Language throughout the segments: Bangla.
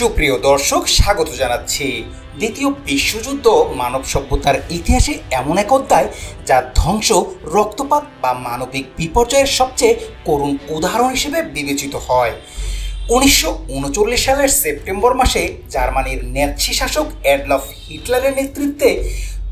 সুপ্রিয় দর্শক, স্বাগত জানাচ্ছি। দ্বিতীয় বিশ্বযুদ্ধ মানব সভ্যতার ইতিহাসে এমন এক অধ্যায় যা ধ্বংস, রক্তপাত বা মানবিক বিপর্যয়ের সবচেয়ে করুণ উদাহরণ হিসেবে বিবেচিত হয়। 1939 সালের সেপ্টেম্বর মাসে জার্মানির ন্যাৎসি শাসক অ্যাডলফ হিটলারের নেতৃত্বে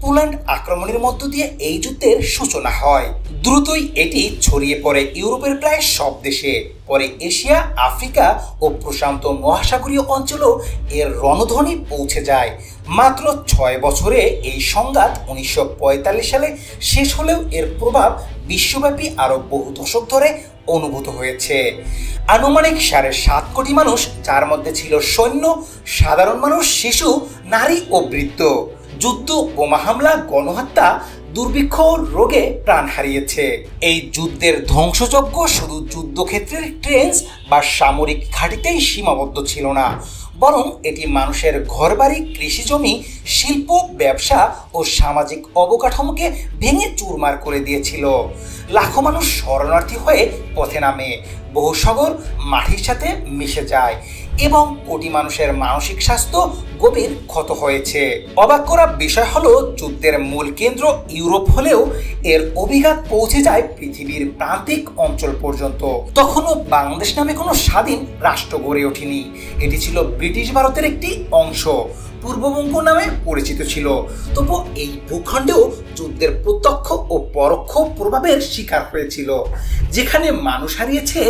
পোল্যান্ড আক্রমণের মধ্য দিয়ে এই যুদ্ধের সূচনা হয়। দ্রুতই এটি ছড়িয়ে পড়ে ইউরোপের প্রায় সব দেশে। পরে এশিয়া, আফ্রিকা ও প্রশান্ত মহাসাগরীয় অঞ্চলেও এর রণধ্বনি পৌঁছে যায়। মাত্র 6 বছরে এই সংঘাত 1945 সালে শেষ হলেও এর প্রভাব বিশ্বব্যাপী আরও বহু দশক ধরে অনুভূত হয়েছে। আনুমানিক 7.5 কোটি মানুষ, যার মধ্যে ছিল সৈন্য, সাধারণ মানুষ, শিশু, নারী ও বৃদ্ধ, যুদ্ধ, বোমা হামলা, গণহত্যা, দুর্ভিক্ষ, রোগে প্রাণ হারিয়েছে। এই যুদ্ধের ধ্বংসযজ্ঞ শুধু যুদ্ধক্ষেত্রের ট্রেঞ্চ বা সামরিক ঘাঁটিতেই সীমাবদ্ধ ছিল না, বরং এটি মানুষের ঘরবাড়ি, কৃষিজমি, শিল্প, ব্যবসা ও সামাজিক অবকাঠামোকে ভেঙে চুরমার করে দিয়েছিল। লাখো মানুষ শরণার্থী হয়ে পথে নামে, বহু শহর মাটির সাথে মিশে যায় এবং কোটি মানুষের মানসিক স্বাস্থ্য গভীর ক্ষত হয়েছে। অবাক করা বিষয় হলো, যুদ্ধের মূল কেন্দ্র ইউরোপ হলেও এর অভিঘাত পৌঁছে যায় পৃথিবীর প্রান্তিক অঞ্চল পর্যন্ত। তখনও বাংলাদেশ নামে কোনো স্বাধীন রাষ্ট্র গড়ে ওঠেনি। এটি ছিল ব্রিটিশ ভারতের একটি অংশ, পূর্ববঙ্গ নামে পরিচিত ছিল। তবু এই ভূখণ্ডেও যুদ্ধের প্রত্যক্ষ ও পরোক্ষ প্রভাবের শিকার হয়েছিল, যেখানে মানুষ হারিয়েছে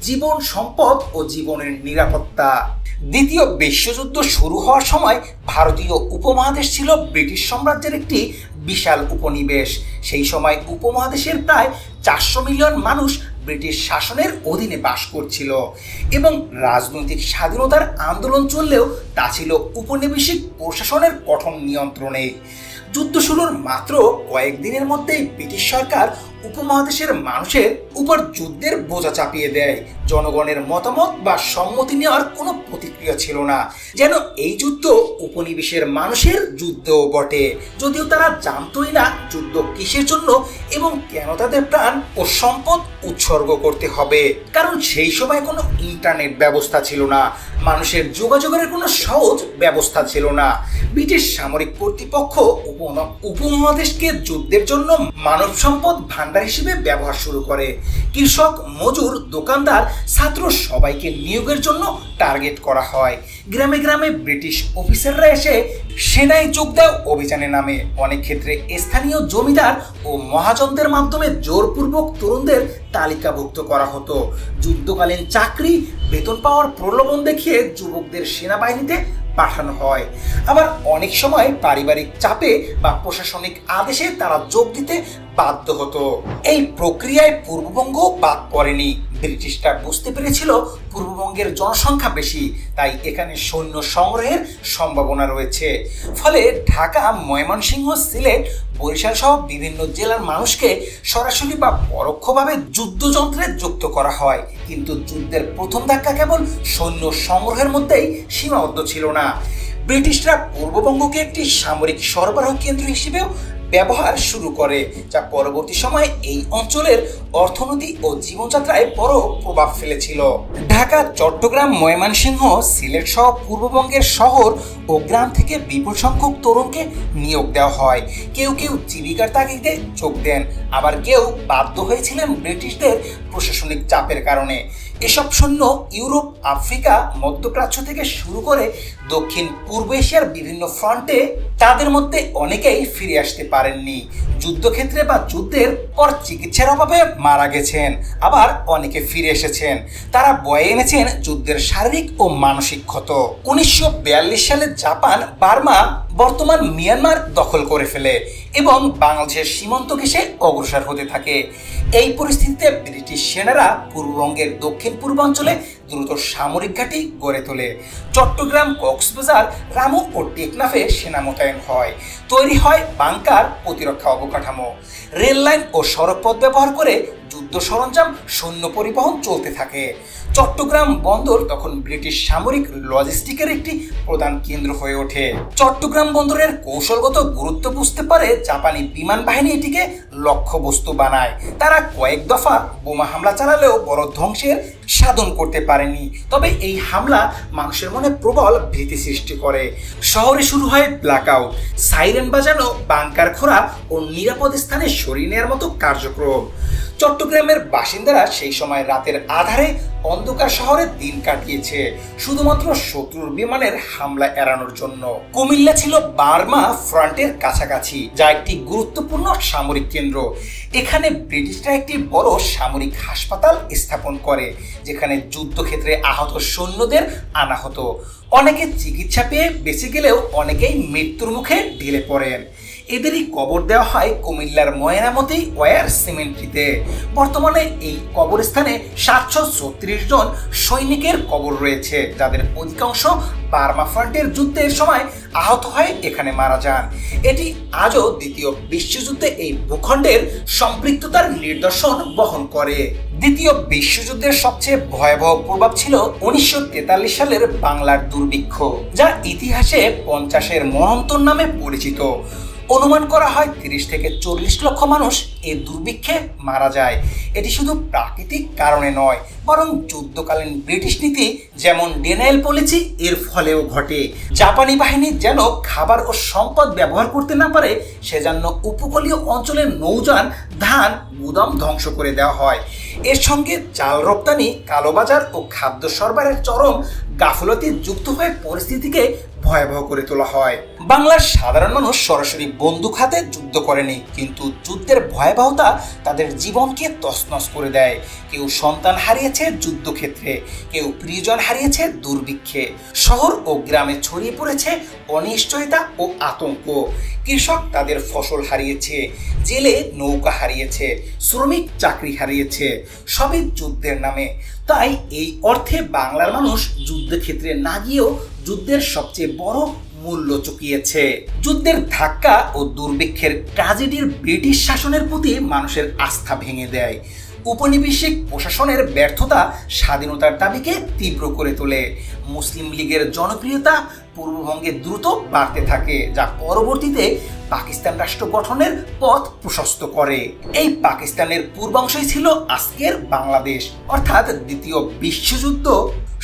জীবন, সম্পদ ও জীবনের নিরাপত্তা। দ্বিতীয় বিশ্বযুদ্ধ শুরু হওয়ার সময় ভারতীয় উপমহাদেশ ছিল ব্রিটিশ সাম্রাজ্যের একটি বিশাল উপনিবেশ। সেই সময় উপমহাদেশের প্রায় 400 মিলিয়ন মানুষ ব্রিটিশ শাসনের অধীনে বাস করছিল এবং রাজনৈতিক স্বাধীনতার আন্দোলন চললেও তা ছিল উপনিবেশিক প্রশাসনের কঠোর নিয়ন্ত্রণে। যুদ্ধ শুরুর মাত্র কয়েকদিনের মধ্যেই ব্রিটিশ সরকার উপমহাদেশের মানুষের উপর যুদ্ধের বোঝা চাপিয়ে দেয়। জনগণের মতামত বা সম্মতি নেওয়ার কোনো প্রতিক্রিয়া ছিল না, যেন এই যুদ্ধ উপনিবেশের মানুষের যুদ্ধও বটে, যদিও তারা জানতই না যুদ্ধ কিসের জন্য এবং কেন তাদের প্রাণ ও সম্পদ উৎসর্গ করতে হবে। কারণ সেই সময় কোনো ইন্টারনেট ব্যবস্থা ছিল না, মানুষের যোগাযোগের কোনো সহজ ব্যবস্থা ছিল না। ব্রিটিশ সামরিক কর্তৃপক্ষ উপমহাদেশকে যুদ্ধের জন্য মানব সম্পদ ভান্ডার হিসেবে ব্যবহার শুরু করে। কৃষক, মজুর, দোকানদার, ছাত্র সবাইকে নিয়োগের জন্য টার্গেট করা হয়। গ্রামে গ্রামে ব্রিটিশ অফিসাররা এসে সেনায় যোগ দেয় অভিযানে নামে। অনেক ক্ষেত্রে স্থানীয় জমিদার ও মহাজনদের মাধ্যমে জোরপূর্বক তরুণদের তালিকাভুক্ত করা হতো। যুদ্ধকালীন চাকরি, বেতন পাওয়ার প্রলোভন দেখিয়ে যুবকদের সেনাবাহিনীতে পাঠানো হয়। আবার অনেক সময় পারিবারিক চাপে বা প্রশাসনিক আদেশে তারা যোগ দিতে বাধ্য হতো। এই প্রক্রিয়ায় পূর্ববঙ্গ বাদ পড়েনি। ব্রিটিশরা বুঝতে পেরেছিল পূর্ববঙ্গের জনসংখ্যা বেশি, তাই এখানে সৈন্য সংগ্রহের সম্ভাবনা রয়েছে। ফলে ঢাকা, ময়মনসিংহ, সিলেট, বরিশাল সহ বিভিন্ন জেলার মানুষকে সরাসরি বা পরোক্ষভাবে যুদ্ধযন্ত্রে যুক্ত করা হয়। কিন্তু যুদ্ধের প্রথম ধাক্কা কেবল সৈন্য সংগ্রহের মধ্যেই সীমাবদ্ধ ছিল না। ব্রিটিশরা পূর্ববঙ্গকে একটি সামরিক সরবরাহ কেন্দ্র হিসেবেও ব্যবহার শুরু করে, যা পরবর্তী সময়ে এই অঞ্চলের অর্থনীতি ও জীবনযাত্রায় বড় প্রভাব ফেলেছিল। ঢাকা, চট্টগ্রাম, ময়মনসিংহ, সিলেট সহ পূর্ববঙ্গের শহর ও গ্রাম থেকে বিপুল সংখ্যক তরুণকে নিয়োগ দেওয়া হয়। কেউ কেউ জীবিকার তাগিদে যোগ দেন, আবার কেউ বাধ্য হয়েছিলেন ব্রিটিশদের প্রশাসনিক চাপের কারণে। এসব সৈন্য ইউরোপ, আফ্রিকা, মধ্যপ্রাচ্য থেকে শুরু করে দক্ষিণ পূর্ব এশিয়ার বিভিন্ন ফ্রন্টে, তাদের মধ্যে অনেকেই ফিরে আসতে পারেননি। যুদ্ধক্ষেত্রে বা যুদ্ধের পর চিকিৎসার অভাবে মারা গেছেন, আবার অনেকে ফিরে এসেছেন। তারা বয়ে এনেছেন যুদ্ধের শারীরিক ও মানসিক ক্ষত। 1942 সালে জাপান বার্মা, বর্তমান মিয়ানমার দখল করে ফেলে এবং বাংলাদেশের সীমান্ত ঘেঁষে অগ্রসর হতে থাকে। এই পরিস্থিতিতে ব্রিটিশ সেনারা পূর্ববঙ্গের দক্ষিণ পূর্বাঞ্চলে দ্রুত সামরিক ঘাঁটি গড়ে তোলে। চট্টগ্রাম, কক্সবাজার, রামু ও টেকনাফে সেনা মোতায়েন হয়। তৈরি হয় বাংকার, প্রতিরক্ষা অবকাঠামো। রেল লাইন ও সড়কপথ ব্যবহার করে যুদ্ধ সরঞ্জাম, সৈন্য পরিবহন চলতে থাকে। চট্টগ্রাম বন্দর তখন ব্রিটিশ সামরিক লজিস্টিকের একটি প্রধান কেন্দ্র হয়ে ওঠে। চট্টগ্রাম বন্দরের কৌশলগত গুরুত্ব বুঝতে পারে জাপানি বিমান বাহিনী এটিকে লক্ষ্যবস্তু বানায়। তারা কয়েক দফা বোমা হামলা চালালেও বড় ধ্বংসের সাধন করতে পারেনি। তবে এই হামলা মানুষের মনে প্রবল ভীতি সৃষ্টি করে। শহরে শুরু হয় ব্ল্যাকআউট, সাইরেন বাজানো, বাংকার খোঁড়া ও নিরাপদ স্থানে সরিয়ে নেওয়ার মতো কার্যক্রম। চট্টগ্রামের বাসিন্দারা সেই সময় রাতের আধারে অন্ধকার শহরে দিন কাটিয়েছে শুধুমাত্র শত্রুর বিমানের হামলা এড়ানোর জন্য। কুমিল্লা ছিল বার্মা ফ্রন্টের কাছাকাছি, যা একটি গুরুত্বপূর্ণ সামরিক কেন্দ্র। এখানে ব্রিটিশরা একটি বড় সামরিক হাসপাতাল স্থাপন করে, যেখানে যুদ্ধক্ষেত্রে আহত সৈন্যদের আনা হতো। অনেকে চিকিৎসা পেয়ে বেঁচে গেলেও অনেকেই মৃত্যুর মুখে ঢিলে পড়েন। এদেরই কবর দেওয়া হয় কুমিল্লার ময়নামতি ওয়ার সিমেন্ট্রিতে। বর্তমানে এই কবরস্থানে 736 জন সৈনিকের কবর রয়েছে, যাদের অধিকাংশ বার্মা ফ্রন্টের যুদ্ধের সময় আহত হয়ে এখানে মারা যান। এটি আজও দ্বিতীয় বিশ্বযুদ্ধে এই ভূখণ্ডের সম্পৃক্ততার নিদর্শন বহন করে। দ্বিতীয় বিশ্বযুদ্ধের সবচেয়ে ভয়াবহ প্রভাব ছিল 1943 সালের বাংলার দুর্ভিক্ষ, যা ইতিহাসে 50-এর মন্বন্তর নামে পরিচিত। অনুমান করা হয় 30 থেকে 40 লক্ষ মানুষ এই দুর্ভিক্ষে মারা যায়। এটি শুধু প্রাকৃতিক কারণে নয়, বরং যুদ্ধকালীন ব্রিটিশ নীতি যেমন ডেনাইল পলিসি এর ফলেও ঘটে। জাপানি বাহিনী যেন খাবার ও সম্পদ ব্যবহার করতে না পারে, সেজন্য উপকূলীয় অঞ্চলের নৌযান, ধান, গুদাম ধ্বংস করে দেওয়া হয়। এর সঙ্গে চাল রপ্তানি, কালোবাজার ও খাদ্য সরবরাহের চরম গাফলতি যুক্ত হয়ে পরিস্থিতিকে ভয়াবহ করে তোলা হয়। বাংলার সাধারণ মানুষ সরাসরি বন্দুক হাতে যুদ্ধ করেনি, কিন্তু যুদ্ধের ভয়াবহতা তাদের জীবনকে তছনছ করে দেয়। কেউ সন্তান হারিয়েছে যুদ্ধক্ষেত্রে, কেউ প্রিয়জন হারিয়েছে দুর্ভিক্ষে। শহর ও গ্রামে ছড়িয়ে পড়েছে অনিশ্চয়তা ও আতঙ্ক। কৃষক তাদের ফসল হারিয়েছে, জেলে নৌকা হারিয়েছে, শ্রমিক চাকরি হারিয়েছে, সবই যুদ্ধের নামে। তাই এই অর্থে বাংলার মানুষ যুদ্ধক্ষেত্রে না গিয়েও যুদ্ধের সবচেয়ে বড় মূল্য চুকিয়েছে। যুদ্ধের ধাক্কা ও দুর্ভিক্ষের ট্র্যাজেডির ব্রিটিশ শাসনের প্রতি মানুষের আস্থা ভেঙে দেয়। উপনিবেশিক প্রশাসনের ব্যর্থতা স্বাধীনতার দাবিকে তীব্র করে তোলে। মুসলিম লীগের জনপ্রিয়তা পূর্ববঙ্গে দ্রুত বাড়তে থাকে, যা পরবর্তীতে পাকিস্তান রাষ্ট্র গঠনের পথ প্রশস্ত করে। এই পাকিস্তানের পূর্বাংশই ছিল আজকের বাংলাদেশ। অর্থাৎ দ্বিতীয় বিশ্বযুদ্ধ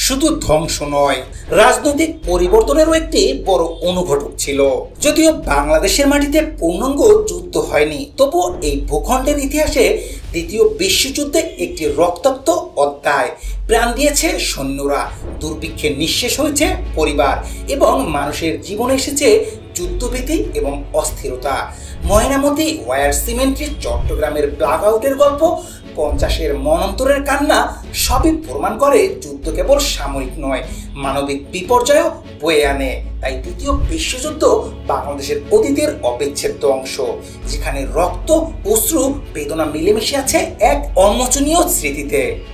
শুধু ধ্বংস নয়, রাজনৈতিক পরিবর্তনেরও একটি বড় অনুঘটক ছিল। যদিও বাংলাদেশের মাটিতে পূর্ণাঙ্গ যুদ্ধ হয়নি, তবুও এই ভূখণ্ডের ইতিহাসে দ্বিতীয় বিশ্বযুদ্ধে একটি রক্তাক্ত অধ্যায়। প্রাণ দিয়েছে সৈন্যরা, দুর্ভিক্ষে নিঃশেষ হয়েছে পরিবার, এবং মানুষের জীবনে এসেছে যুদ্ধভীতি এবং অস্থিরতা। ময়নামতি ওয়ার সিমেন্ট্রি, চট্টগ্রামের ব্ল্যাকআউটের গল্প, 50-এর মনন্তরের কান্না সবই প্রমাণ করে যুদ্ধ কেবল সামরিক নয়, মানবিক বিপর্যয়ও বয়ে আনে। তাই দ্বিতীয় বিশ্বযুদ্ধ বাংলাদেশের অতীতের অবিচ্ছেদ্য অংশ, যেখানে রক্ত, অশ্রু, বেদনা মিলেমিশে আছে এক অমোচনীয় স্মৃতিতে।